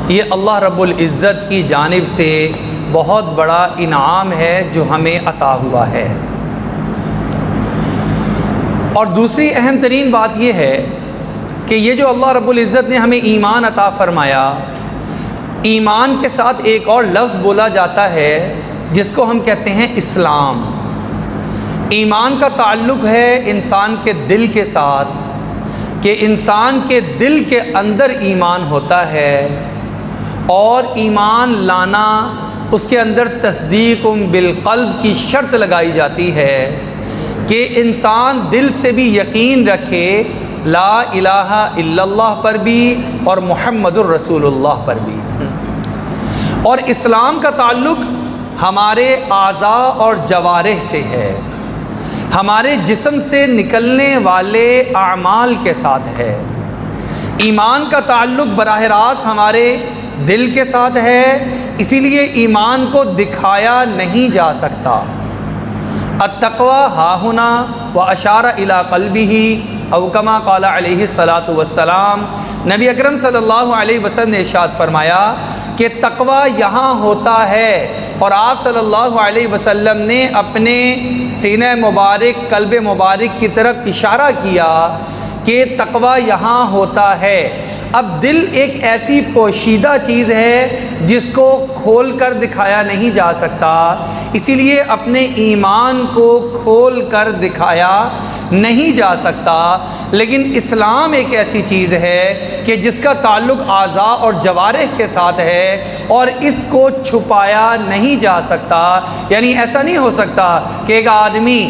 یہ اللہ رب العزت کی جانب سے بہت بڑا انعام ہے جو ہمیں عطا ہوا ہے۔ اور دوسری اہم ترین بات یہ ہے کہ یہ جو اللہ رب العزت نے ہمیں ایمان عطا فرمایا، ایمان کے ساتھ ایک اور لفظ بولا جاتا ہے جس کو ہم کہتے ہیں اسلام۔ ایمان کا تعلق ہے انسان کے دل کے ساتھ، کہ انسان کے دل کے اندر ایمان ہوتا ہے، اور ایمان لانا اس کے اندر تصدیق بالقلب کی شرط لگائی جاتی ہے کہ انسان دل سے بھی یقین رکھے لا الہ الا اللہ پر بھی اور محمد الرسول اللہ پر بھی۔ اور اسلام کا تعلق ہمارے اعضاء اور جوارح سے ہے، ہمارے جسم سے نکلنے والے اعمال کے ساتھ ہے۔ ایمان کا تعلق براہ راست ہمارے دل کے ساتھ ہے، اسی لیے ایمان کو دکھایا نہیں جا سکتا۔ التقوی ہاہنا واشار الی قلبہ او کما قال علیہ الصلاۃ والسلام، نبی اکرم صلی اللہ علیہ وسلم نے ارشاد فرمایا کہ تقوی یہاں ہوتا ہے، اور آپ صلی اللہ علیہ وسلم نے اپنے سینہ مبارک قلب مبارک کی طرف اشارہ کیا کہ تقوی یہاں ہوتا ہے۔ اب دل ایک ایسی پوشیدہ چیز ہے جس کو کھول کر دکھایا نہیں جا سکتا، اسی لیے اپنے ایمان کو کھول کر دکھایا نہیں جا سکتا، لیکن اسلام ایک ایسی چیز ہے کہ جس کا تعلق اعضاء اور جوارح کے ساتھ ہے، اور اس کو چھپایا نہیں جا سکتا۔ یعنی ایسا نہیں ہو سکتا کہ ایک آدمی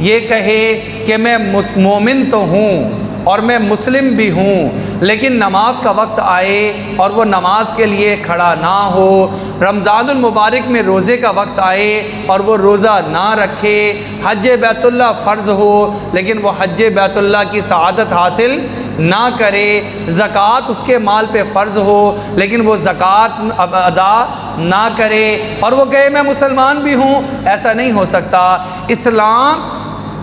یہ کہے کہ میں مومن تو ہوں اور میں مسلم بھی ہوں، لیکن نماز کا وقت آئے اور وہ نماز کے لیے کھڑا نہ ہو، رمضان المبارک میں روزے کا وقت آئے اور وہ روزہ نہ رکھے، حج بیت اللہ فرض ہو لیکن وہ حج بیت اللہ کی سعادت حاصل نہ کرے، زکوٰۃ اس کے مال پہ فرض ہو لیکن وہ زکوٰۃ ادا نہ کرے، اور وہ کہے میں مسلمان بھی ہوں۔ ایسا نہیں ہو سکتا۔ اسلام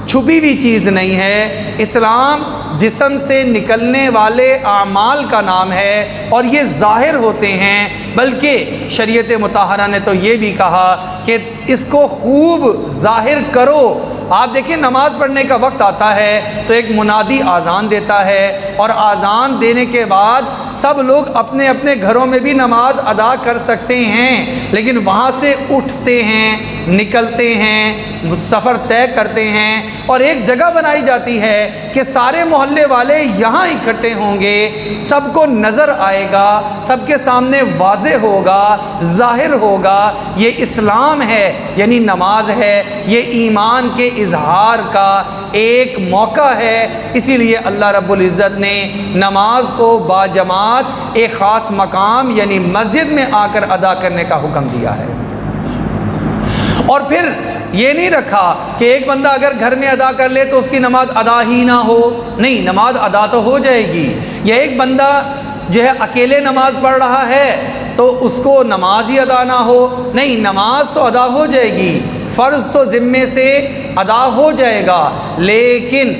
چھپی ہوئی چیز نہیں ہے، اسلام جسم سے نکلنے والے اعمال کا نام ہے، اور یہ ظاہر ہوتے ہیں، بلکہ شریعت مطہرہ نے تو یہ بھی کہا کہ اس کو خوب ظاہر کرو۔ آپ دیکھیں نماز پڑھنے کا وقت آتا ہے تو ایک منادی اذان دیتا ہے، اور اذان دینے کے بعد سب لوگ اپنے اپنے گھروں میں بھی نماز ادا کر سکتے ہیں، لیکن وہاں سے اٹھتے ہیں، نکلتے ہیں، سفر طے کرتے ہیں، اور ایک جگہ بنائی جاتی ہے کہ سارے محلے والے یہاں اکٹھے ہوں گے، سب کو نظر آئے گا، سب کے سامنے واضح ہوگا، ظاہر ہوگا۔ یہ اسلام ہے، یعنی نماز ہے، یہ ایمان کے اظہار کا ایک موقع ہے۔ اسی لیے اللہ رب العزت نے نماز کو باجماعت ایک خاص مقام یعنی مسجد میں آ کر ادا کرنے کا حکم دیا ہے۔ اور پھر یہ نہیں رکھا کہ ایک بندہ اگر گھر میں ادا کر لے تو اس کی نماز ادا ہی نہ ہو، نہیں، نماز ادا تو ہو جائے گی۔ یا ایک بندہ جو ہے اکیلے نماز پڑھ رہا ہے تو اس کو نماز ہی ادا نہ ہو، نہیں، نماز تو ادا ہو جائے گی، فرض تو ذمے سے ادا ہو جائے گا، لیکن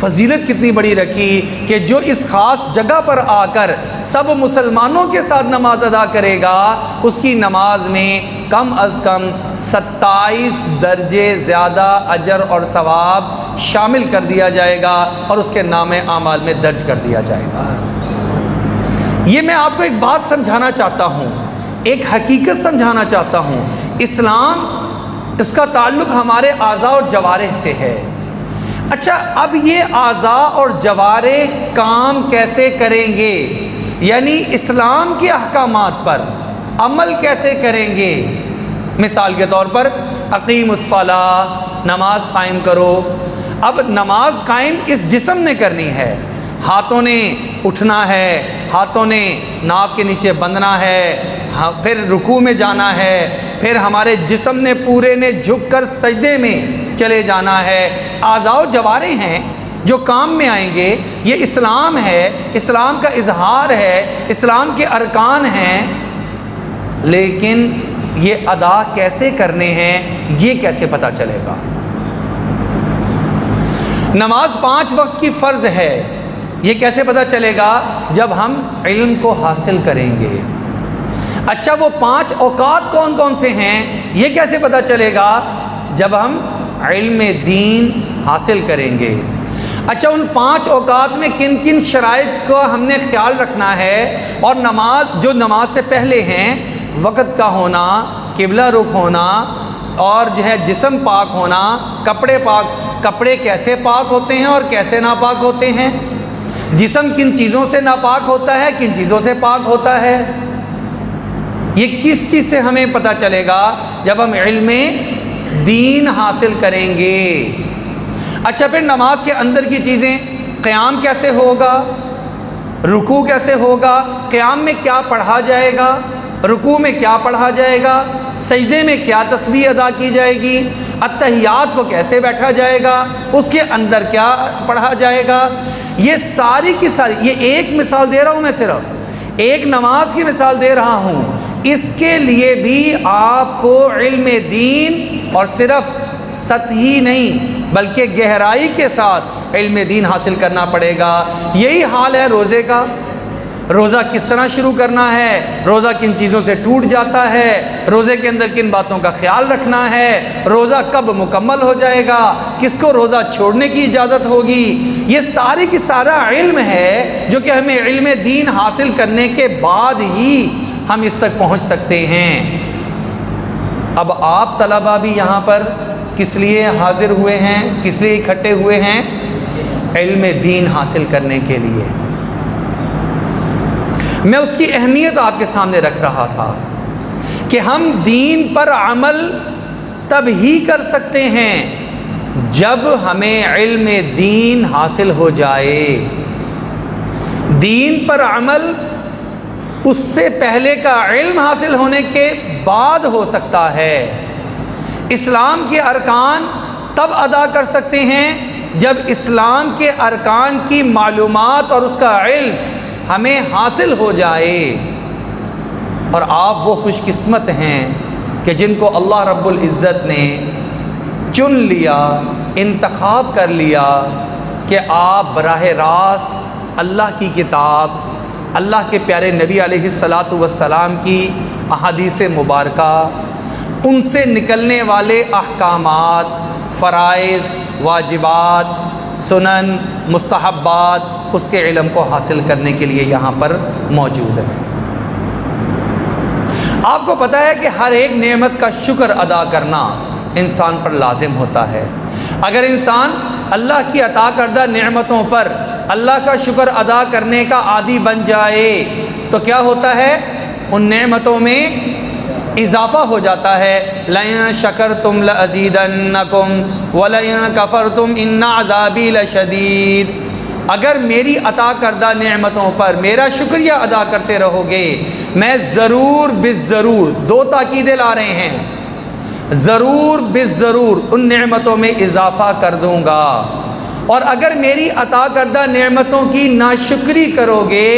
فضیلت کتنی بڑی رکھی کہ جو اس خاص جگہ پر آ کر سب مسلمانوں کے ساتھ نماز ادا کرے گا، اس کی نماز میں کم از کم 27 درجے زیادہ اجر اور ثواب شامل کر دیا جائے گا، اور اس کے نام اعمال میں درج کر دیا جائے گا۔ یہ میں آپ کو ایک بات سمجھانا چاہتا ہوں، ایک حقیقت سمجھانا چاہتا ہوں۔ اسلام، اس کا تعلق ہمارے اعضاء اور جوارح سے ہے۔ اچھا، اب یہ اعضاء اور جوارح کام کیسے کریں گے؟ یعنی اسلام کے احکامات پر عمل کیسے کریں گے؟ مثال کے طور پر اقیم الصلاۃ، نماز قائم کرو۔ اب نماز قائم اس جسم نے کرنی ہے، ہاتھوں نے اٹھنا ہے، ہاتھوں نے ناف کے نیچے بندھنا ہے، پھر رکوع میں جانا ہے، پھر ہمارے جسم نے پورے نے جھک کر سجدے میں چلے جانا ہے۔ اعضاء و جوارح ہیں جو کام میں آئیں گے، یہ اسلام ہے، اسلام کا اظہار ہے، اسلام کے ارکان ہیں، لیکن یہ ادا کیسے کرنے ہیں یہ کیسے پتہ چلے گا؟ نماز 5 وقت کی فرض ہے، یہ کیسے پتہ چلے گا؟ جب ہم علم کو حاصل کریں گے، اچھا وہ 5 اوقات کون کون سے ہیں یہ کیسے پتہ چلے گا؟ جب ہم علم دین حاصل کریں گے۔ اچھا ان 5 اوقات میں کن کن شرائط کا ہم نے خیال رکھنا ہے؟ اور نماز سے پہلے ہیں وقت کا ہونا، قبلہ رخ ہونا، اور جو ہے جسم پاک ہونا، کپڑے پاک۔ کپڑے کیسے پاک ہوتے ہیں اور کیسے ناپاک ہوتے ہیں؟ جسم کن چیزوں سے ناپاک ہوتا ہے، کن چیزوں سے پاک ہوتا ہے؟ یہ کس چیز سے ہمیں پتہ چلے گا؟ جب ہم علم دین حاصل کریں گے۔ اچھا پھر نماز کے اندر کی چیزیں، قیام کیسے ہوگا، رکوع کیسے ہوگا، قیام میں کیا پڑھا جائے گا، رکوع میں کیا پڑھا جائے گا، سجدے میں کیا تسبیح ادا کی جائے گی، اتحیات کو کیسے بیٹھا جائے گا، اس کے اندر کیا پڑھا جائے گا، یہ ساری کی ساری، یہ ایک مثال دے رہا ہوں، میں صرف ایک نماز کی مثال دے رہا ہوں۔ اس کے لیے بھی آپ کو علم دین، اور صرف سطحی نہیں بلکہ گہرائی کے ساتھ علم دین حاصل کرنا پڑے گا۔ یہی حال ہے روزے کا۔ روزہ کس طرح شروع کرنا ہے، روزہ کن چیزوں سے ٹوٹ جاتا ہے، روزے کے اندر کن باتوں کا خیال رکھنا ہے، روزہ کب مکمل ہو جائے گا، کس کو روزہ چھوڑنے کی اجازت ہوگی، یہ ساری کی سارا علم ہے جو کہ ہمیں علم دین حاصل کرنے کے بعد ہی ہم اس تک پہنچ سکتے ہیں۔ اب آپ طلباء بھی یہاں پر کس لیے حاضر ہوئے ہیں، کس لیے اکٹھے ہوئے ہیں؟ علم دین حاصل کرنے کے لیے۔ میں اس کی اہمیت آپ کے سامنے رکھ رہا تھا کہ ہم دین پر عمل تب ہی کر سکتے ہیں جب ہمیں علم دین حاصل ہو جائے۔ دین پر عمل اس سے پہلے کا علم حاصل ہونے کے بعد ہو سکتا ہے۔ اسلام کے ارکان تب ادا کر سکتے ہیں جب اسلام کے ارکان کی معلومات اور اس کا علم ہمیں حاصل ہو جائے۔ اور آپ وہ خوش قسمت ہیں کہ جن کو اللہ رب العزت نے چن لیا، انتخاب کر لیا کہ آپ براہ راست اللہ کی کتاب، اللہ کے پیارے نبی علیہ الصلاۃ والسلام کی احادیث مبارکہ، ان سے نکلنے والے احکامات، فرائض، واجبات، سنن، مستحبات، اس کے علم کو حاصل کرنے کے لیے یہاں پر موجود ہے۔ آپ کو پتہ ہے کہ ہر ایک نعمت کا شکر ادا کرنا انسان پر لازم ہوتا ہے۔ اگر انسان اللہ کی عطا کردہ نعمتوں پر اللہ کا شکر ادا کرنے کا عادی بن جائے تو کیا ہوتا ہے؟ ان نعمتوں میں اضافہ ہو جاتا ہے۔ لَئِن شَكَرْتُمْ لَأَزِيدَنَّكُمْ وَلَئِن كَفَرْتُمْ إِنَّ عَذَابِي لَشَدِيدٌ۔ اگر میری عطا کردہ نعمتوں پر میرا شکریہ ادا کرتے رہو گے، میں ضرور بالضرور، 2 تاکیدیں لا رہے ہیں، ضرور بالضرور ان نعمتوں میں اضافہ کر دوں گا۔ اور اگر میری عطا کردہ نعمتوں کی ناشکری کرو گے،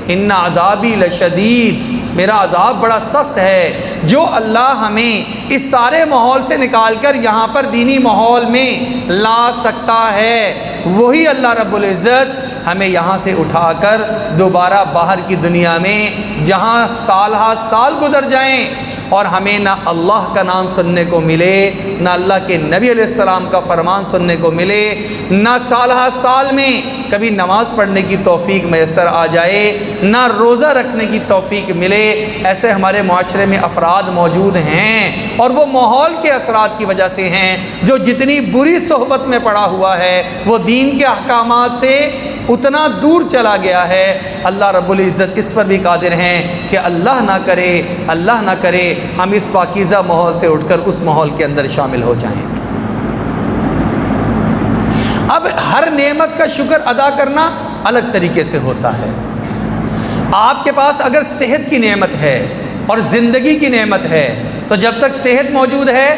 ان عذابی لشدید، میرا عذاب بڑا سخت ہے۔ جو اللہ ہمیں اس سارے ماحول سے نکال کر یہاں پر دینی ماحول میں لا سکتا ہے، وہی اللہ رب العزت ہمیں یہاں سے اٹھا کر دوبارہ باہر کی دنیا میں، جہاں سال ہا سال گزر جائیں اور ہمیں نہ اللہ کا نام سننے کو ملے، نہ اللہ کے نبی علیہ السلام کا فرمان سننے کو ملے، نہ سال ہا سال میں کبھی نماز پڑھنے کی توفیق میسر آ جائے، نہ روزہ رکھنے کی توفیق ملے، ایسے ہمارے معاشرے میں افراد موجود ہیں، اور وہ ماحول کے اثرات کی وجہ سے ہیں۔ جو جتنی بری صحبت میں پڑا ہوا ہے وہ دین کے احکامات سے اتنا دور چلا گیا ہے۔ اللہ رب العزت اس پر بھی قادر ہیں کہ اللہ نہ کرے ہم اس پاکیزہ ماحول سے اٹھ کر اس ماحول کے اندر شامل ہو جائیں۔ اب ہر نعمت کا شکر ادا کرنا الگ طریقے سے ہوتا ہے۔ آپ کے پاس اگر صحت کی نعمت ہے اور زندگی کی نعمت ہے تو جب تک صحت موجود ہے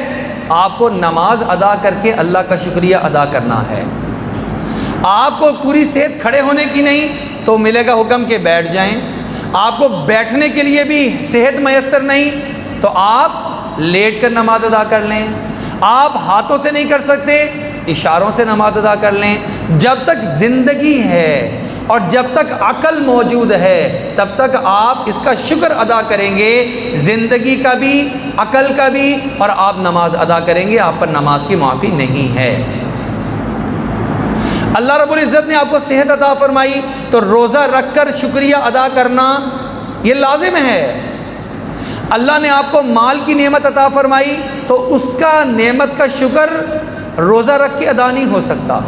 آپ کو نماز ادا کر کے اللہ کا شکریہ ادا کرنا ہے۔ آپ کو پوری صحت کھڑے ہونے کی نہیں تو ملے گا حکم کہ بیٹھ جائیں۔ آپ کو بیٹھنے کے لیے بھی صحت میسر نہیں تو آپ لیٹ کر نماز ادا کر لیں۔ آپ ہاتھوں سے نہیں کر سکتے، اشاروں سے نماز ادا کر لیں۔ جب تک زندگی ہے اور جب تک عقل موجود ہے تب تک آپ اس کا شکر ادا کریں گے، زندگی کا بھی، عقل کا بھی، اور آپ نماز ادا کریں گے، آپ پر نماز کی معافی نہیں ہے۔ اللہ رب العزت نے آپ کو صحت عطا فرمائی تو روزہ رکھ کر شکریہ ادا کرنا یہ لازم ہے۔ اللہ نے آپ کو مال کی نعمت عطا فرمائی تو اس کا نعمت کا شکر روزہ رکھ کے ادا نہیں ہو سکتا۔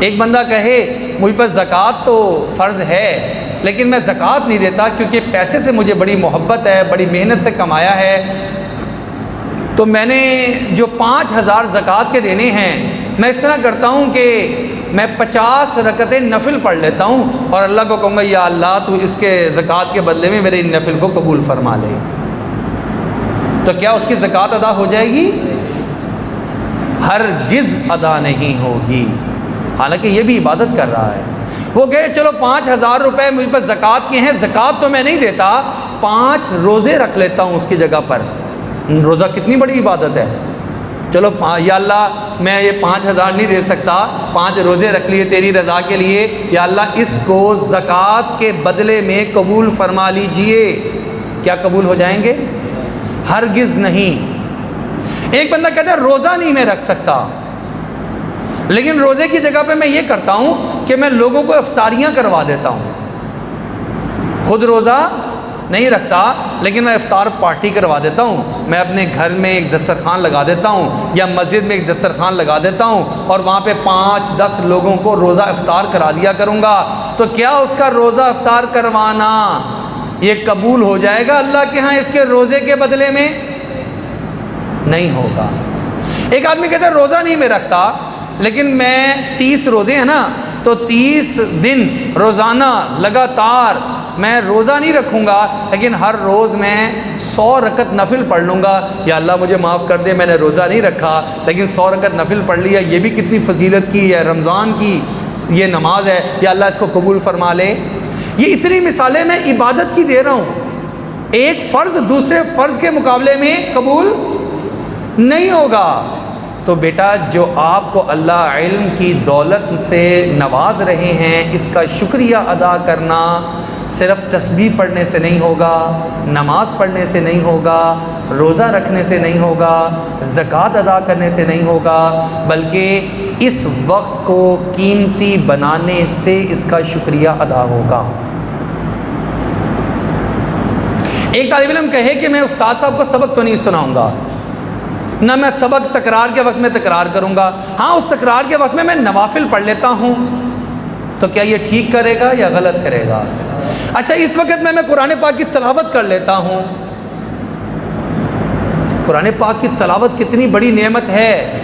ایک بندہ کہے مجھ پر زکوٰۃ تو فرض ہے لیکن میں زکوٰۃ نہیں دیتا کیونکہ پیسے سے مجھے بڑی محبت ہے، بڑی محنت سے کمایا ہے، تو میں نے جو 5,000 زکوٰۃ کے دینے ہیں میں اس طرح کرتا ہوں کہ میں 50 رکعتیں نفل پڑھ لیتا ہوں اور اللہ کو کہوں گا یا اللہ تو اس کے زکوٰۃ کے بدلے میں میرے ان نفل کو قبول فرما لے، تو کیا اس کی زکوٰۃ ادا ہو جائے گی؟ ہرگز ادا نہیں ہوگی، حالانکہ یہ بھی عبادت کر رہا ہے۔ وہ کہے چلو 5,000 روپے مجھ پر زکوٰۃ کے ہیں، زکوٰۃ تو میں نہیں دیتا، 5 روزے رکھ لیتا ہوں اس کی جگہ پر۔ روزہ کتنی بڑی عبادت ہے، چلو یا اللہ میں یہ 5,000 نہیں دے سکتا، 5 روزے رکھ لیے تیری رضا کے لیے، یا اللہ اس کو زکوٰۃ کے بدلے میں قبول فرما لیجئے، کیا قبول ہو جائیں گے؟ ہرگز نہیں۔ ایک بندہ کہتا ہے روزہ نہیں میں رکھ سکتا، لیکن روزے کی جگہ پہ میں یہ کرتا ہوں کہ میں لوگوں کو افطاریاں کروا دیتا ہوں، خود روزہ نہیں رکھتا لیکن میں افطار پارٹی کروا دیتا ہوں، میں اپنے گھر میں ایک دسترخوان لگا دیتا ہوں یا مسجد میں ایک دسترخوان لگا دیتا ہوں اور وہاں پہ 5-10 لوگوں کو روزہ افطار کرا دیا کروں گا، تو کیا اس کا روزہ افطار کروانا یہ قبول ہو جائے گا اللہ کے ہاں اس کے روزے کے بدلے میں؟ نہیں ہوگا۔ ایک آدمی کہتا ہے روزہ نہیں میں رکھتا لیکن میں 30 روزے ہیں نا تو 30 دن روزانہ لگاتار میں روزہ نہیں رکھوں گا لیکن ہر روز میں 100 رکعت نفل پڑھ لوں گا، یا اللہ مجھے معاف کر دے میں نے روزہ نہیں رکھا لیکن 100 رکعت نفل پڑھ لیا، یہ بھی کتنی فضیلت کی ہے، رمضان کی یہ نماز ہے، یا اللہ اس کو قبول فرما لے۔ یہ اتنی مثالیں میں عبادت کی دے رہا ہوں، ایک فرض دوسرے فرض کے مقابلے میں قبول نہیں ہوگا۔ تو بیٹا جو آپ کو اللہ علم کی دولت سے نواز رہے ہیں اس کا شکریہ ادا کرنا صرف تسبیح پڑھنے سے نہیں ہوگا، نماز پڑھنے سے نہیں ہوگا، روزہ رکھنے سے نہیں ہوگا، زکوٰۃ ادا کرنے سے نہیں ہوگا، بلکہ اس وقت کو قیمتی بنانے سے اس کا شکریہ ادا ہوگا۔ ایک طالب علم کہے کہ میں استاد صاحب کو سبق تو نہیں سناؤں گا، نہ میں سبق تکرار کے وقت میں تکرار کروں گا، ہاں اس تکرار کے وقت میں نوافل پڑھ لیتا ہوں، تو کیا یہ ٹھیک کرے گا یا غلط کرے گا؟ اچھا اس وقت میں قرآن پاک کی تلاوت کر لیتا ہوں، قرآن پاک کی تلاوت کتنی بڑی نعمت ہے،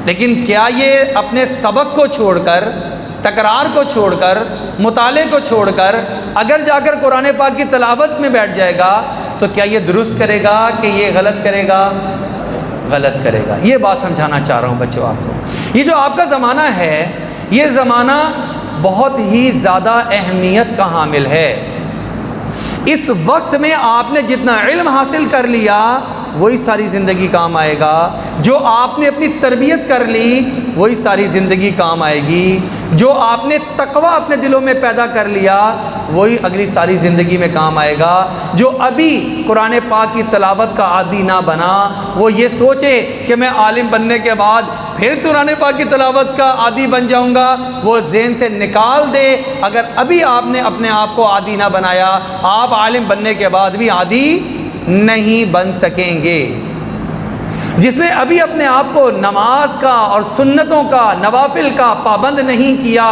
لیکن کیا یہ اپنے سبق کو چھوڑ کر، تکرار کو چھوڑ کر، مطالعے کو چھوڑ کر اگر جا کر قرآن پاک کی تلاوت میں بیٹھ جائے گا تو کیا یہ درست کرے گا کہ یہ غلط کرے گا؟ غلط کرے گا۔ یہ بات سمجھانا چاہ رہا ہوں بچوں آپ کو۔ یہ جو آپ کا زمانہ ہے یہ زمانہ بہت ہی زیادہ اہمیت کا حامل ہے۔ اس وقت میں آپ نے جتنا علم حاصل کر لیا وہی ساری زندگی کام آئے گا، جو آپ نے اپنی تربیت کر لی وہی ساری زندگی کام آئے گی، جو آپ نے تقوی اپنے دلوں میں پیدا کر لیا وہی اگلی ساری زندگی میں کام آئے گا۔ جو ابھی قرآن پاک کی تلاوت کا عادی نہ بنا وہ یہ سوچے کہ میں عالم بننے کے بعد پھر قرآن پاک کی تلاوت کا عادی بن جاؤں گا، وہ ذہن سے نکال دے۔ اگر ابھی آپ نے اپنے آپ کو عادی نہ بنایا آپ عالم بننے کے بعد بھی عادی نہیں بن سکیں گے۔ جس نے ابھی اپنے آپ کو نماز کا اور سنتوں کا، نوافل کا پابند نہیں کیا،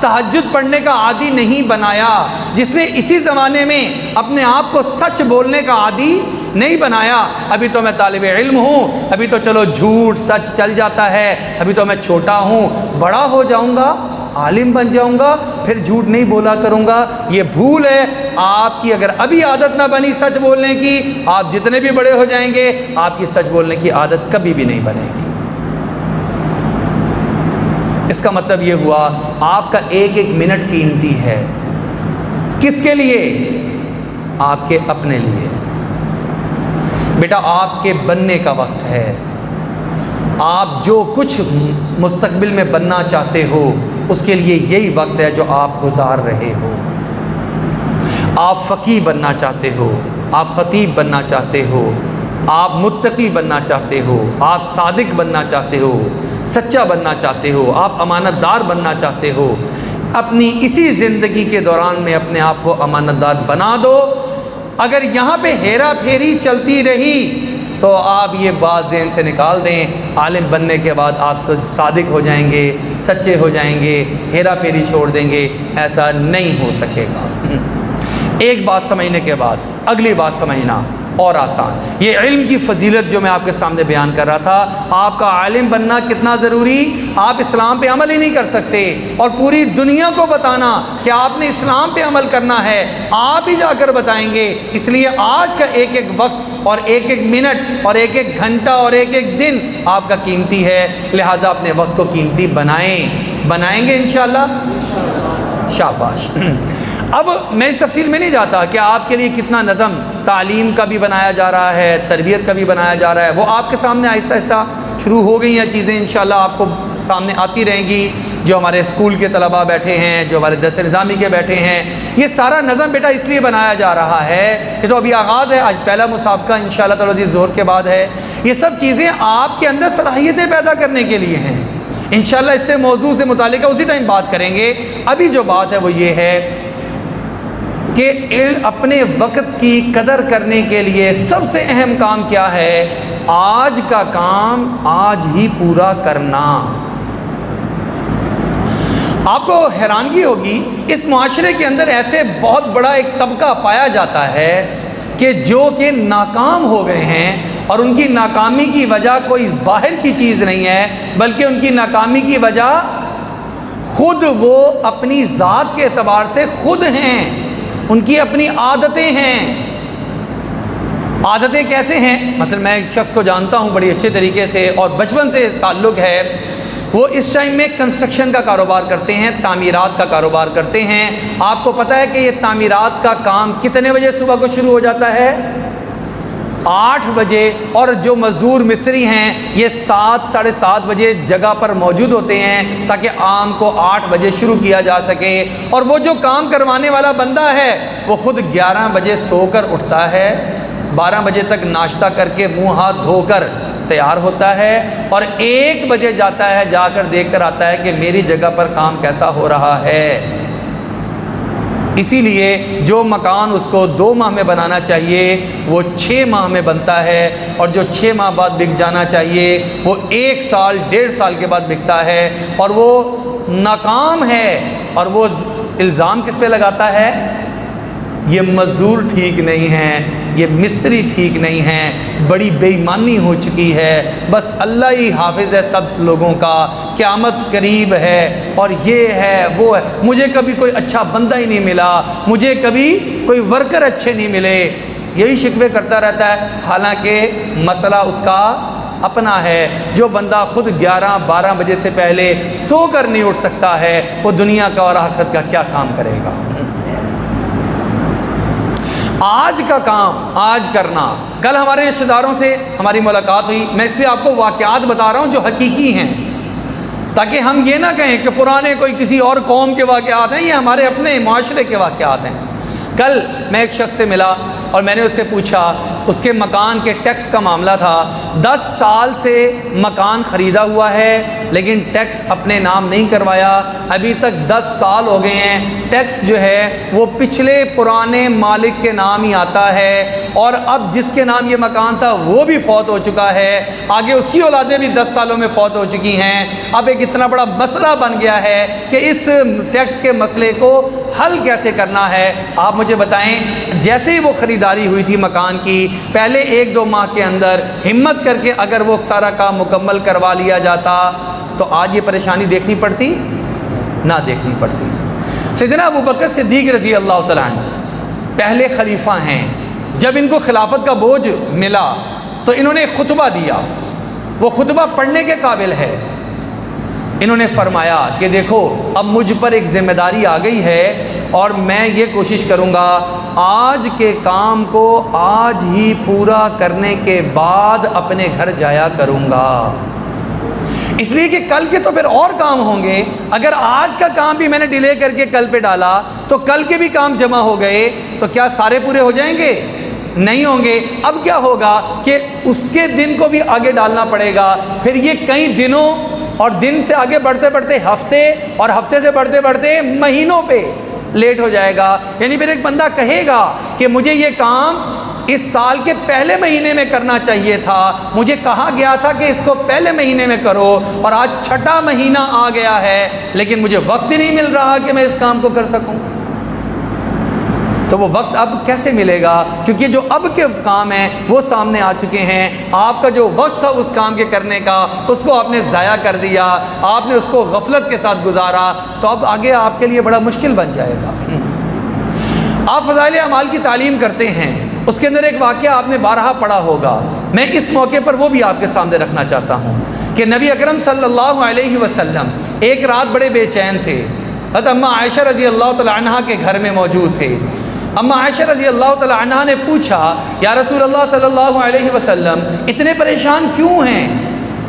تہجد پڑھنے کا عادی نہیں بنایا، جس نے اسی زمانے میں اپنے آپ کو سچ بولنے کا عادی نہیں بنایا، ابھی تو میں طالب علم ہوں، ابھی تو چلو جھوٹ سچ چل جاتا ہے، ابھی تو میں چھوٹا ہوں، بڑا ہو جاؤں گا عالم بن جاؤں گا پھر جھوٹ نہیں بولا کروں گا، یہ بھول ہے آپ کی۔ اگر ابھی عادت نہ بنی سچ بولنے کی، آپ جتنے بھی بڑے ہو جائیں گے آپ کی سچ بولنے کی عادت کبھی بھی نہیں بنے گی۔ اس کا مطلب یہ ہوا آپ کا ایک ایک منٹ قیمتی ہے، کس کے لیے؟ آپ کے اپنے لیے۔ بیٹا آپ کے بننے کا وقت ہے، آپ جو کچھ مستقبل میں بننا چاہتے ہو اس کے لیے یہی وقت ہے جو آپ گزار رہے ہو۔ آپ فقیہ بننا چاہتے ہو، آپ خطیب بننا چاہتے ہو، آپ متقی بننا چاہتے ہو، آپ صادق بننا چاہتے ہو، سچا بننا چاہتے ہو، آپ امانت دار بننا چاہتے ہو، اپنی اسی زندگی کے دوران میں اپنے آپ کو امانت دار بنا دو۔ اگر یہاں پہ ہیرا پھیری چلتی رہی تو آپ یہ بات ذہن سے نکال دیں، عالم بننے کے بعد آپ صادق ہو جائیں گے، سچے ہو جائیں گے، ہیرا پھیری چھوڑ دیں گے، ایسا نہیں ہو سکے گا۔ ایک بات سمجھنے کے بعد اگلی بات سمجھنا اور آسان۔ یہ علم کی فضیلت جو میں آپ کے سامنے بیان کر رہا تھا، آپ کا عالم بننا کتنا ضروری، آپ اسلام پہ عمل ہی نہیں کر سکتے اور پوری دنیا کو بتانا کہ آپ نے اسلام پہ عمل کرنا ہے، آپ ہی جا کر بتائیں گے۔ اس لیے آج کا ایک ایک وقت اور ایک ایک منٹ اور ایک ایک گھنٹہ اور ایک ایک دن آپ کا قیمتی ہے، لہٰذا اپنے وقت کو قیمتی بنائیں گے انشاءاللہ۔ شاباش۔ اب میں اس تفصیل میں نہیں جاتا کہ آپ کے لیے کتنا نظم تعلیم کا بھی بنایا جا رہا ہے، تربیت کا بھی بنایا جا رہا ہے، وہ آپ کے سامنے آہستہ آہستہ شروع ہو گئی ہیں چیزیں، انشاءاللہ آپ کو سامنے آتی رہیں گی۔ جو ہمارے اسکول کے طلباء بیٹھے ہیں، جو ہمارے درس نظامی کے بیٹھے ہیں، یہ سارا نظم بیٹا اس لیے بنایا جا رہا ہے، یہ تو ابھی آغاز ہے، آج پہلا مسابقہ انشاءاللہ تعالی ظہر کے بعد ہے۔ یہ سب چیزیں آپ کے اندر صلاحیتیں پیدا کرنے کے لیے ہیں۔ انشاءاللہ اس سے موضوع سے متعلقہ اسی ٹائم بات کریں گے۔ ابھی جو بات ہے وہ یہ ہے کہ اپنے وقت کی قدر کرنے کے لیے سب سے اہم کام کیا ہے؟ آج کا کام آج ہی پورا کرنا۔ آپ کو حیرانگی ہوگی، اس معاشرے کے اندر ایسے بہت بڑا ایک طبقہ پایا جاتا ہے کہ جو کہ ناکام ہو گئے ہیں، اور ان کی ناکامی کی وجہ کوئی باہر کی چیز نہیں ہے، بلکہ ان کی ناکامی کی وجہ خود وہ اپنی ذات کے اعتبار سے خود ہیں، ان کی اپنی عادتیں ہیں۔ عادتیں کیسے ہیں؟ مثلا میں ایک شخص کو جانتا ہوں بڑی اچھے طریقے سے اور بچپن سے تعلق ہے، وہ اس ٹائم میں کنسٹرکشن کا کاروبار کرتے ہیں، تعمیرات کا کاروبار کرتے ہیں۔ آپ کو پتہ ہے کہ یہ تعمیرات کا کام کتنے بجے صبح کو شروع ہو جاتا ہے؟ 8 بجے، اور جو مزدور مستری ہیں یہ 7 ساڑھے 7 بجے جگہ پر موجود ہوتے ہیں تاکہ عام کو 8 بجے شروع کیا جا سکے، اور وہ جو کام کروانے والا بندہ ہے وہ خود 11 بجے سو کر اٹھتا ہے، 12 بجے تک ناشتہ کر کے منہ ہاتھ دھو کر تیار ہوتا ہے، اور 1 بجے جاتا ہے، جا کر دیکھ کر آتا ہے کہ میری جگہ پر کام کیسا ہو رہا ہے۔ اسی لیے جو مکان اس کو 2 ماہ میں بنانا چاہیے وہ 6 ماہ میں بنتا ہے، اور جو 6 ماہ بعد بک جانا چاہیے وہ 1 سال 1.5 سال کے بعد بکتا ہے، اور وہ ناکام ہے۔ اور وہ الزام کس پہ لگاتا ہے؟ یہ مزدور ٹھیک نہیں ہیں، یہ مستری ٹھیک نہیں ہیں، بڑی بے ایمانی ہو چکی ہے، بس اللہ ہی حافظ ہے سب لوگوں کا، قیامت قریب ہے، اور یہ ہے وہ ہے، مجھے کبھی کوئی اچھا بندہ ہی نہیں ملا، مجھے کبھی کوئی ورکر اچھے نہیں ملے، یہی شکوے کرتا رہتا ہے۔ حالانکہ مسئلہ اس کا اپنا ہے۔ جو بندہ خود 11-12 بجے سے پہلے سو کر نہیں اٹھ سکتا ہے، وہ دنیا کا اور آخرت کا کیا کام کرے گا؟ آج کا کام آج کرنا۔ کل ہمارے رشتہ داروں سے ہماری ملاقات ہوئی، میں اس لیے آپ کو واقعات بتا رہا ہوں جو حقیقی ہیں، تاکہ ہم یہ نہ کہیں کہ پرانے کوئی کسی اور قوم کے واقعات ہیں، یہ ہمارے اپنے معاشرے کے واقعات ہیں۔ کل میں ایک شخص سے ملا اور میں نے اس سے پوچھا، اس کے مکان کے ٹیکس کا معاملہ تھا۔ 10 سال سے مکان خریدا ہوا ہے لیکن ٹیکس اپنے نام نہیں کروایا، ابھی تک 10 سال ہو گئے ہیں، ٹیکس جو ہے وہ پچھلے پرانے مالک کے نام ہی آتا ہے، اور اب جس کے نام یہ مکان تھا وہ بھی فوت ہو چکا ہے، آگے اس کی اولادیں بھی 10 سالوں میں فوت ہو چکی ہیں۔ اب ایک اتنا بڑا مسئلہ بن گیا ہے کہ اس ٹیکس کے مسئلے کو حل کیسے کرنا ہے۔ آپ مجھے بتائیں، جیسے ہی وہ خریداری ہوئی تھی مکان کی، پہلے 1-2 ماہ کے اندر ہمت کر کے اگر وہ سارا کام مکمل کروا لیا جاتا تو آج یہ پریشانی دیکھنی پڑتی؟ نہ دیکھنی پڑتی۔ سیدنا ابوبکر صدیق رضی اللہ تعالیٰ عنہ پہلے خلیفہ ہیں، جب ان کو خلافت کا بوجھ ملا تو انہوں نے ایک خطبہ دیا، وہ خطبہ پڑھنے کے قابل ہے۔ انہوں نے فرمایا کہ دیکھو اب مجھ پر ایک ذمہ داری آ گئی ہے، اور میں یہ کوشش کروں گا آج کے کام کو آج ہی پورا کرنے کے بعد اپنے گھر جایا کروں گا، اس لیے کہ کل کے تو پھر اور کام ہوں گے. اگر آج کا کام بھی میں نے ڈیلے کر کے کل پہ ڈالا تو کل کے بھی کام جمع ہو گئے تو کیا سارے پورے ہو جائیں گے؟ نہیں ہوں گے. اب کیا ہوگا کہ اس کے دن کو بھی آگے ڈالنا پڑے گا. پھر یہ کئی دنوں اور دن سے آگے بڑھتے بڑھتے ہفتے اور ہفتے سے بڑھتے بڑھتے مہینوں پہ لیٹ ہو جائے گا. یعنی پھر ایک بندہ کہے گا کہ مجھے یہ کام اس سال کے پہلے مہینے میں کرنا چاہیے تھا, مجھے کہا گیا تھا کہ اس کو پہلے مہینے میں کرو, اور آج 6واں مہینہ آ گیا ہے لیکن مجھے وقت ہی نہیں مل رہا کہ میں اس کام کو کر سکوں. تو وہ وقت اب کیسے ملے گا؟ کیونکہ جو اب کے کام ہیں وہ سامنے آ چکے ہیں. آپ کا جو وقت تھا اس کام کے کرنے کا, اس کو آپ نے ضائع کر دیا, آپ نے اس کو غفلت کے ساتھ گزارا, تو اب آگے آپ کے لیے بڑا مشکل بن جائے گا. آپ فضائل اعمال کی تعلیم کرتے ہیں, اس کے اندر ایک واقعہ آپ نے بارہا پڑھا ہوگا. میں اس موقع پر وہ بھی آپ کے سامنے رکھنا چاہتا ہوں کہ نبی اکرم صلی اللہ علیہ وسلم ایک رات بڑے بے چین تھے. حضرت اماں عائشہ رضی اللہ تعالی عنہ کے گھر میں موجود تھے. اماں عائشہ رضی اللہ تعالی عنہ نے پوچھا, یا رسول اللہ صلی اللہ علیہ وسلم اتنے پریشان کیوں ہیں؟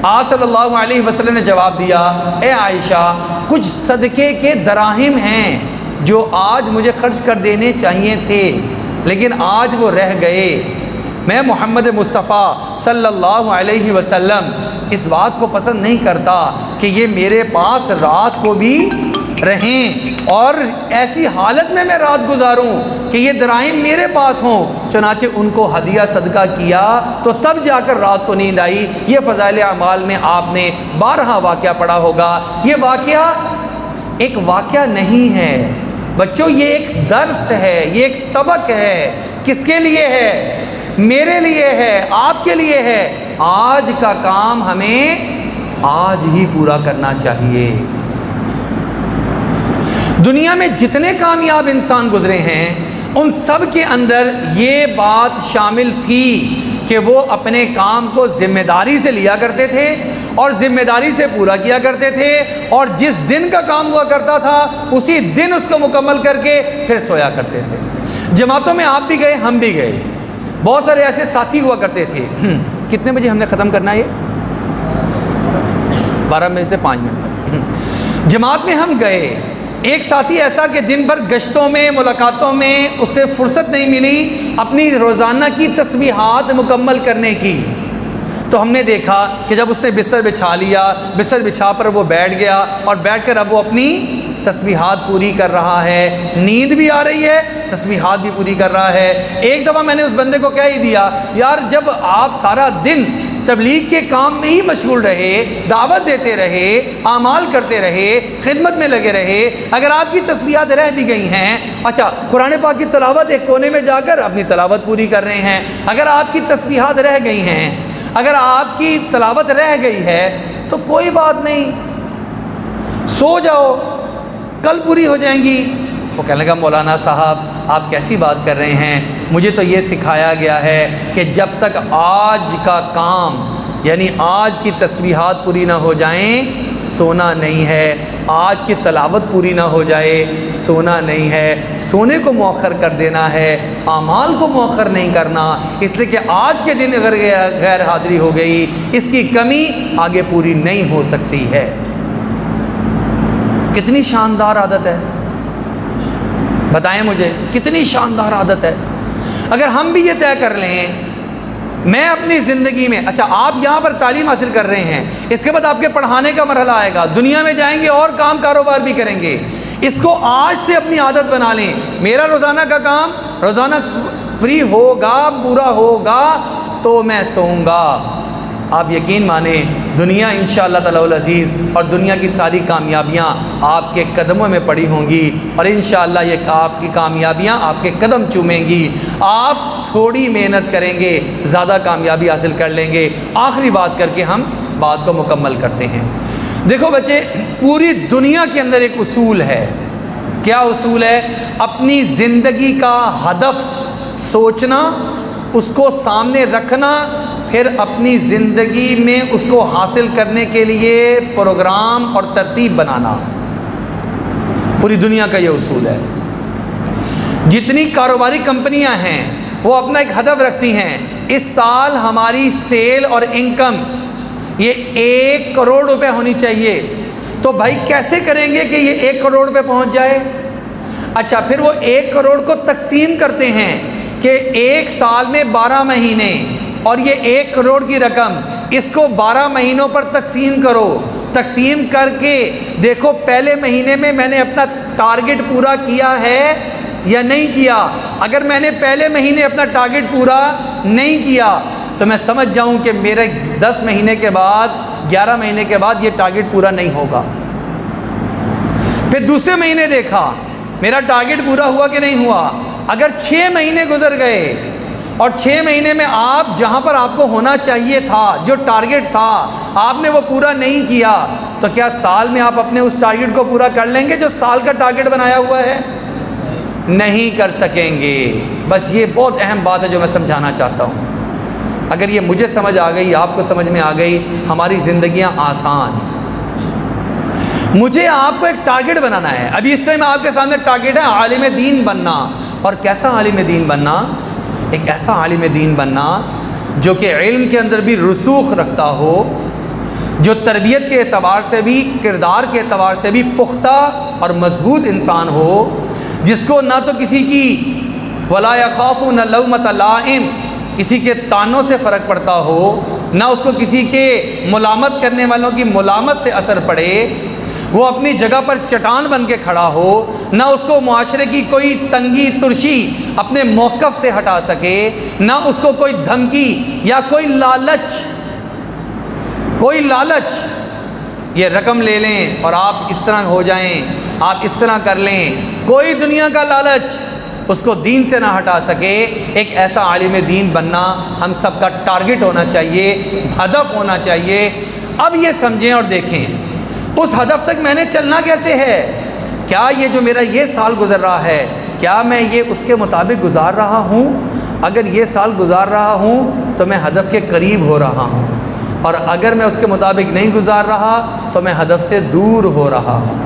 آپ صلی اللہ علیہ وسلم نے جواب دیا, اے عائشہ, کچھ صدقے کے دراہم ہیں جو آج مجھے خرچ کر دینے چاہیے تھے لیکن آج وہ رہ گئے. میں محمد مصطفیٰ صلی اللہ علیہ وسلم اس بات کو پسند نہیں کرتا کہ یہ میرے پاس رات کو بھی رہیں اور ایسی حالت میں رات گزاروں کہ یہ دراہم میرے پاس ہوں. چنانچہ ان کو ہدیہ صدقہ کیا تو تب جا کر رات کو نیند آئی. یہ فضائل اعمال میں آپ نے 12 واقعہ پڑھا ہوگا. یہ واقعہ ایک واقعہ نہیں ہے بچوں, یہ ایک درس ہے, یہ ایک سبق ہے. کس کے لیے ہے؟ میرے لیے ہے, آپ کے لیے ہے. آج کا کام ہمیں آج ہی پورا کرنا چاہیے. دنیا میں جتنے کامیاب انسان گزرے ہیں ان سب کے اندر یہ بات شامل تھی کہ وہ اپنے کام کو ذمہ داری سے لیا کرتے تھے اور ذمہ داری سے پورا کیا کرتے تھے, اور جس دن کا کام ہوا کرتا تھا اسی دن اس کو مکمل کر کے پھر سویا کرتے تھے. جماعتوں میں آپ بھی گئے, ہم بھی گئے, بہت سارے ایسے ساتھی ہوا کرتے تھے. کتنے بجے ہم نے ختم کرنا ہے؟ یہ 12 بجے سے 5 منٹ. جماعت میں ہم گئے, ایک ساتھی ایسا کہ دن بھر گشتوں میں ملاقاتوں میں اسے فرصت نہیں ملی اپنی روزانہ کی تسبیحات مکمل کرنے کی. تو ہم نے دیکھا کہ جب اس نے بستر بچھا لیا, بستر بچھا پر وہ بیٹھ گیا اور بیٹھ کر اب وہ اپنی تسبیحات پوری کر رہا ہے. نیند بھی آ رہی ہے, تسبیحات بھی پوری کر رہا ہے. ایک دفعہ میں نے اس بندے کو کہہ ہی دیا, یار جب آپ سارا دن تبلیغ کے کام میں ہی مشغول رہے, دعوت دیتے رہے, اعمال کرتے رہے, خدمت میں لگے رہے, اگر آپ کی تسبیحات رہ بھی گئی ہیں, اچھا قرآن پاک کی تلاوت ایک کونے میں جا کر اپنی تلاوت پوری کر رہے ہیں, اگر آپ کی تسبیحات رہ گئی ہیں, اگر آپ کی تلاوت رہ گئی ہے تو کوئی بات نہیں, سو جاؤ, کل پوری ہو جائیں گی. وہ کہنے لگا, مولانا صاحب آپ کیسی بات کر رہے ہیں, مجھے تو یہ سکھایا گیا ہے کہ جب تک آج کا کام یعنی آج کی تسبیحات پوری نہ ہو جائیں سونا نہیں ہے, آج کی تلاوت پوری نہ ہو جائے سونا نہیں ہے. سونے کو مؤخر کر دینا ہے, اعمال کو مؤخر نہیں کرنا, اس لیے کہ آج کے دن اگر غیر حاضری ہو گئی اس کی کمی آگے پوری نہیں ہو سکتی ہے. کتنی شاندار عادت ہے, بتائیں مجھے کتنی شاندار عادت ہے. اگر ہم بھی یہ طے کر لیں, میں اپنی زندگی میں, اچھا آپ یہاں پر تعلیم حاصل کر رہے ہیں, اس کے بعد آپ کے پڑھانے کا مرحلہ آئے گا, دنیا میں جائیں گے اور کاروبار بھی کریں گے. اس کو آج سے اپنی عادت بنا لیں. میرا روزانہ کا کام روزانہ فری ہوگا, پورا ہوگا تو میں سوؤں گا. آپ یقین مانیں دنیا انشاءاللہ تعالی العزیز اور دنیا کی ساری کامیابیاں آپ کے قدموں میں پڑی ہوں گی, اور انشاءاللہ یہ آپ کی کامیابیاں آپ کے قدم چومیں گی. آپ تھوڑی محنت کریں گے زیادہ کامیابی حاصل کر لیں گے. آخری بات کر کے ہم بات کو مکمل کرتے ہیں. دیکھو بچے, پوری دنیا کے اندر ایک اصول ہے. کیا اصول ہے؟ اپنی زندگی کا ہدف سوچنا, اس کو سامنے رکھنا, پھر اپنی زندگی میں اس کو حاصل کرنے کے لیے پروگرام اور ترتیب بنانا. پوری دنیا کا یہ اصول ہے. جتنی کاروباری کمپنیاں ہیں وہ اپنا ایک ہدف رکھتی ہیں, اس سال ہماری سیل اور انکم یہ 1 کروڑ روپے ہونی چاہیے، تو بھائی کیسے کریں گے کہ یہ 1 کروڑ روپے پہنچ جائے؟ اچھا، پھر وہ 1 کروڑ کو تقسیم کرتے ہیں کہ 1 سال میں 12 مہینے، اور یہ 1 کروڑ کی رقم، اس کو 12 مہینوں پر تقسیم کرو، تقسیم کر کے دیکھو پہلے مہینے میں میں نے اپنا ٹارگٹ پورا کیا ہے یا نہیں کیا۔ اگر میں نے پہلے مہینے اپنا ٹارگٹ پورا نہیں کیا تو میں سمجھ جاؤں کہ میرے 10 مہینے کے بعد، 11 مہینے کے بعد یہ ٹارگٹ پورا نہیں ہوگا۔ پھر دوسرے مہینے دیکھا میرا ٹارگٹ پورا ہوا کہ نہیں ہوا۔ اگر 6 مہینے گزر گئے اور 6 مہینے میں آپ جہاں پر آپ کو ہونا چاہیے تھا، جو ٹارگٹ تھا، آپ نے وہ پورا نہیں کیا، تو کیا سال میں آپ اپنے اس ٹارگٹ کو پورا کر لیں گے جو سال کا ٹارگٹ بنایا ہوا ہے؟ نہیں کر سکیں گے۔ بس یہ بہت اہم بات ہے جو میں سمجھانا چاہتا ہوں۔ اگر یہ مجھے سمجھ آ گئی، آپ کو سمجھ میں آ گئی، ہماری زندگیاں آسان۔ مجھے آپ کو ایک ٹارگٹ بنانا ہے۔ ابھی اس ٹائم آپ کے سامنے ٹارگٹ ہے عالم دین بننا۔ اور کیسا عالم دین بننا؟ ایک ایسا عالم دین بننا جو کہ علم کے اندر بھی رسوخ رکھتا ہو، جو تربیت کے اعتبار سے بھی، کردار کے اعتبار سے بھی پختہ اور مضبوط انسان ہو، جس کو نہ تو کسی کی ولا یخافون لومۃ لائم، کسی کے تانوں سے فرق پڑتا ہو، نہ اس کو کسی کے ملامت کرنے والوں کی ملامت سے اثر پڑے، وہ اپنی جگہ پر چٹان بن کے کھڑا ہو، نہ اس کو معاشرے کی کوئی تنگی ترشی اپنے موقف سے ہٹا سکے، نہ اس کو کوئی دھمکی یا کوئی لالچ، یہ رقم لے لیں اور آپ اس طرح ہو جائیں، آپ اس طرح کر لیں، کوئی دنیا کا لالچ اس کو دین سے نہ ہٹا سکے۔ ایک ایسا عالم دین بننا ہم سب کا ٹارگٹ ہونا چاہیے، ہدف ہونا چاہیے۔ اب یہ سمجھیں اور دیکھیں اس ہدف تک میں نے چلنا کیسے ہے؟ کیا یہ جو میرا یہ سال گزر رہا ہے، کیا میں یہ اس کے مطابق گزار رہا ہوں؟ اگر یہ سال گزار رہا ہوں تو میں ہدف کے قریب ہو رہا ہوں، اور اگر میں اس کے مطابق نہیں گزار رہا تو میں ہدف سے دور ہو رہا ہوں،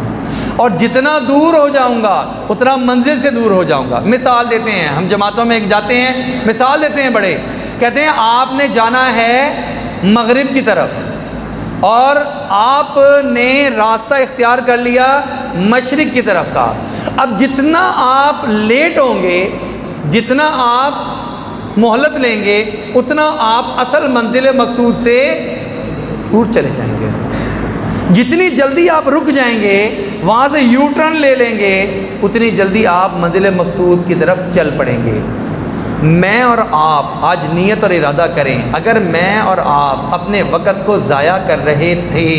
اور جتنا دور ہو جاؤں گا اتنا منزل سے دور ہو جاؤں گا۔ مثال دیتے ہیں، ہم جماعتوں میں جاتے ہیں، مثال دیتے ہیں بڑے، کہتے ہیں آپ نے جانا ہے مغرب کی طرف اور آپ نے راستہ اختیار کر لیا مشرق کی طرف کا۔ اب جتنا آپ لیٹ ہوں گے، جتنا آپ مہلت لیں گے، اتنا آپ اصل منزل مقصود سے دور چلے جائیں گے۔ جتنی جلدی آپ رک جائیں گے، وہاں سے یو ٹرن لے لیں گے، اتنی جلدی آپ منزل مقصود کی طرف چل پڑیں گے۔ میں اور آپ آج نیت اور ارادہ کریں، اگر میں اور آپ اپنے وقت کو ضائع کر رہے تھے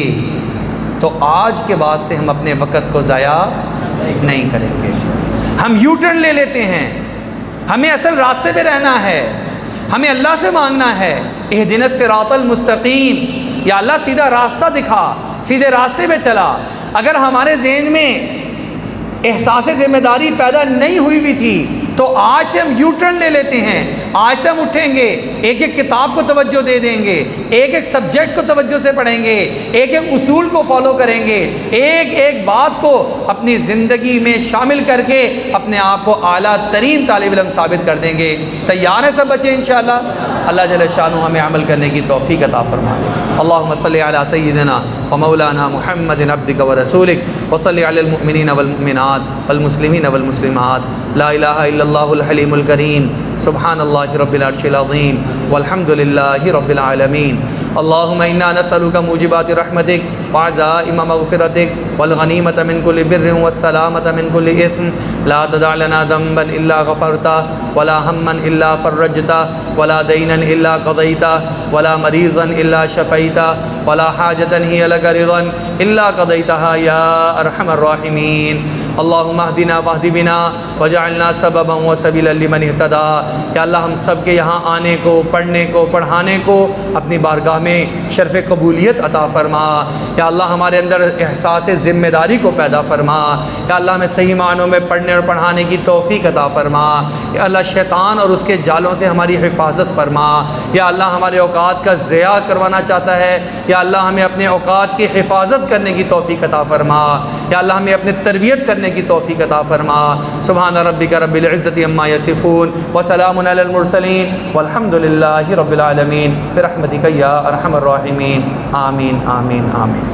تو آج کے بعد سے ہم اپنے وقت کو ضائع نہیں کریں گے۔ ہم یو ٹرن لے لیتے ہیں، ہمیں اصل راستے پہ رہنا ہے، ہمیں اللہ سے مانگنا ہے اہدنا الصراط المستقیم، یا اللہ سیدھا راستہ دکھا، سیدھے راستے پہ چلا۔ اگر ہمارے ذہن میں احساس ذمہ داری پیدا نہیں ہوئی بھی تھی تو آج سے ہم یو ٹرن لے لیتے ہیں۔ آج سے ہم اٹھیں گے، ایک ایک کتاب کو توجہ دے دیں گے، ایک ایک سبجیکٹ کو توجہ سے پڑھیں گے، ایک ایک اصول کو فالو کریں گے، ایک ایک بات کو اپنی زندگی میں شامل کر کے اپنے آپ کو اعلیٰ ترین طالب علم ثابت کر دیں گے۔ تیار ہیں سب بچے انشاءاللہ؟ اللہ جل شانہ ہمیں عمل کرنے کی توفیق عطا فرما دے۔ اللہم صلی علی سیدنا و مولانا محمد عبدک و رسولک، و صلی علی المؤمنین والمؤمنات والمسلمین والمسلمات، لا الہ الا اللہ الحلیم الکریم، سبحان اللہ رب العرش العظیم، والحمد للہ رب العالمین۔ اللہم انا نسألک موجبات رحمتک وعزائم مغفرتک والغنیمۃ من کل بر والسلامۃ من کل اثم، لا تدع لنا ذنبا الا غفرتا، ولا ہما الا فرجتا، ولا دینا الا قضیتا، ولا مریضا الا شفیتا، ولا حاجتا ہی لک رضا الا قضیتها یا ارحم الراحمین۔ اللہم اہدنا واہد بنا وجعلنا سببا وسبیلا لمن اہتدی۔ یا اللہ ہم سب کے یہاں آنے کو، پڑھنے کو، پڑھانے کو اپنی بارگاہ میں شرف قبولیت عطا فرما۔ یا اللہ ہمارے اندر احساس ذمہ داری کو پیدا فرما۔ یا اللہ ہمیں صحیح معنوں میں پڑھنے اور پڑھانے کی توفیق عطا فرما۔ یا اللہ شیطان اور اس کے جالوں سے ہماری حفاظت فرما۔ یا اللہ ہمارے اوقات کا ضیاع کروانا چاہتا ہے، یا اللہ ہمیں اپنے اوقات کی حفاظت کرنے کی توفیق عطا فرما۔ یا اللہ ہمیں اپنے تربیت کرنے کی توفیق عطا فرما۔ سبحان ربک رب العزت عما یصفون وسلام علی المرسلین والحمد للہ رب العالمین برحمتک یا ارحم الراحمین آمین آمین آمین.